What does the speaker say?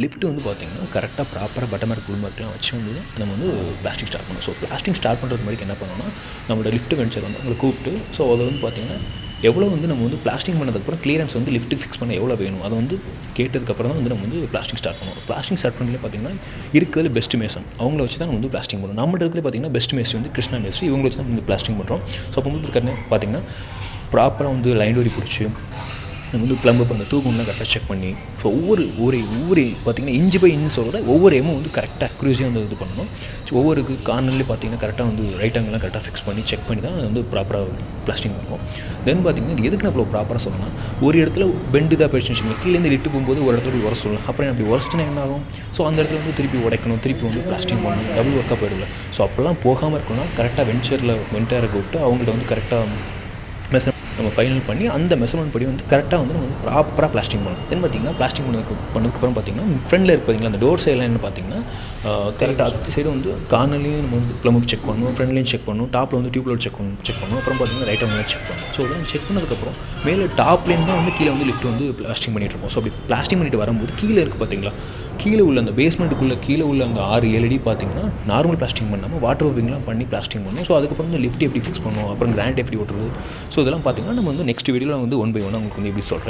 Lift வந்து பார்த்தீங்கன்னா, கரெக்ட்டா ப்ராப்பரா பட்டன் மார்க், ஃபுல் மார்க்லாம் வச்சு வந்து நம்ம வந்து பிளாஸ்டிங் ஸ்டார்ட் பண்ணணும். ஸோ பிளாஸ்டிங் ஸ்டார்ட் பண்ணுறதுக்கு முன்னாடி என்ன பண்ணணும்னா, நம்மளோட லிஃப்ட் வென்ச்சர் வந்து அவங்கள கூப்பிட்டு, ஸோ அதை வந்து பார்த்தீங்கன்னா, எவ்வளோ வந்து நம்ம வந்து பிளாஸ்டிங் பண்ணதுக்கப்புறம் கிளியரன்ஸ் வந்து லிஃப்ட்டுக்கு ஃபிக்ஸ் பண்ண எவ்வளோ வேணும், அதை வந்து கேட்டதுக்கப்புறம் தான் வந்து நம்ம வந்து பிளாஸ்டிங் ஸ்டார்ட் பண்ணணும். பிளாஸ்டிங் ஸ்டார்ட் பண்ணல பார்த்தீங்கன்னா, இருக்கிறதுல பெஸ்ட் மேசன் அவங்கள வச்சு தான் நம்ம வந்து பிளாஸ்டிங் பண்ணணும். நம்மள்ட்ட இருக்கிறது பார்த்தீங்கன்னா, பெஸ்ட் மேஸ்ட்ரி வந்து கிருஷ்ணா மேஸ்ட்ரி, இவங்கள வச்சு தான் வந்து பிளாஸ்டிங் பண்ணுறோம். ஸோ அப்போ வந்து பார்த்தீங்கன்னா, ப்ராப்பராக வந்து லைன் டோரி பிடிச்சி நம்ம வந்து ப்ளம்பர் பண்ண தூக்கம்லாம் கரெக்டாக செக் பண்ணி, ஸோ ஒவ்வொரு பார்த்திங்கன்னா இன்ச்சு பை இன்ச்சு சொல்கிற ஒவ்வொரு எம்மும் வந்து கரெக்டாக அக்யூரஸியாக வந்து இது பண்ணணும். ஸோ ஒவ்வொரு கார்னர்லேயும் பார்த்திங்கன்னா கரெக்டாக வந்து ரைட் ஆங்கிலாம் கரெக்டாக ஃபிக்ஸ் பண்ணி செக் பண்ணி தான் வந்து ப்ராப்பராக பிளாஸ்டிங் பண்ணுவோம். தென் பார்த்திங்கன்னா இது எதுக்கு நான் இவ்வளோ ப்ராப்பராக சொல்லணும்னா, ஒரு இடத்துல பெண்டு தான் போயிடுச்சுன்னு வச்சுக்கோங்க, கீழேருந்து லிட்டு போகும்போது ஒரு இடத்துல உரச சொல்லலாம். அப்புறம் அப்படி உரச்சினா என்ன ஆகும்? ஸோ அந்த இடத்துல வந்து திருப்பி உடைக்கணும், திருப்பி வந்து பிளாஸ்டிங் பண்ணணும், டபுள் ஒர்க்காக போயிடல. ஸோ அப்போல்லாம் போகாமல் இருக்கணும்னா கரெக்டாக வென்டரை கூப்பிட்டு அவங்கள்ட்ட வந்து கரெக்டாக நம்ம ஃபைனல் பண்ணி அந்த மெஷர்மெண்ட் படி வந்து கரெக்டாக வந்து நம்ம ப்ராப்பராக பிளாஸ்டிங் பண்ணணும். தென் பார்த்திங்கன்னா பிளாஸ்டிங் பண்ணதுக்கப்புறம் பார்த்திங்கன்னா ஃப்ரண்டில் இருப்பீங்களா அந்த டோர் சைட்லாம் என்ன பார்த்திங்கன்னா கரெக்டாக அந்த சைடு வந்து கார்னர்லேயும் நம்ம வந்து ப்ளம்புக்கு செக் பண்ணணும், ஃப்ரண்ட்லேயும் செக் பண்ணணும், டாப்பில் வந்து டியூப்லைட் செக் பண்ணணும். அப்புறம் பார்த்திங்கன்னா ரைட் மேலே செக் பண்ணணும். ஸோ இதெல்லாம் செக் பண்ணதுக்கப்புறம் மேலே டாப்லேருந்து தான் வந்து கீழே வந்து லிஃப்ட் வந்து பிளாஸ்டிங் பண்ணிகிட்டு இருக்கோம். ஸோ அப்படி பிளாஸ்டிங் பண்ணிட்டு வரும்போது கீழே இருக்குது பார்த்திங்களா, கீழே உள்ள அந்த பேஸ்மெண்ட்டுக்குள்ளே கீழே உள்ள அந்த 6-7 அடி பார்த்திங்கன்னா நார்மல் பிளாஸ்டிங் பண்ணாமல் வாட்டர் ப்ரூஃபிங்லாம் பண்ணி பிளாஸ்டிங் பண்ணணும். ஸோ அதுக்கப்புறம் வந்து லிஃப்ட் எப்படி ஃபிக்ஸ் பண்ணணும், அப்புறம் கிராண்ட் எப்படி ஓட்டுறது, ஸோ இதெல்லாம் பார்த்திங்கன்னா நம்ம வந்து நெக்ஸ்ட் வீடியோவில் வந்து 1 by 1 உங்களுக்கு வந்து எப்படி சொல்கிறேன்.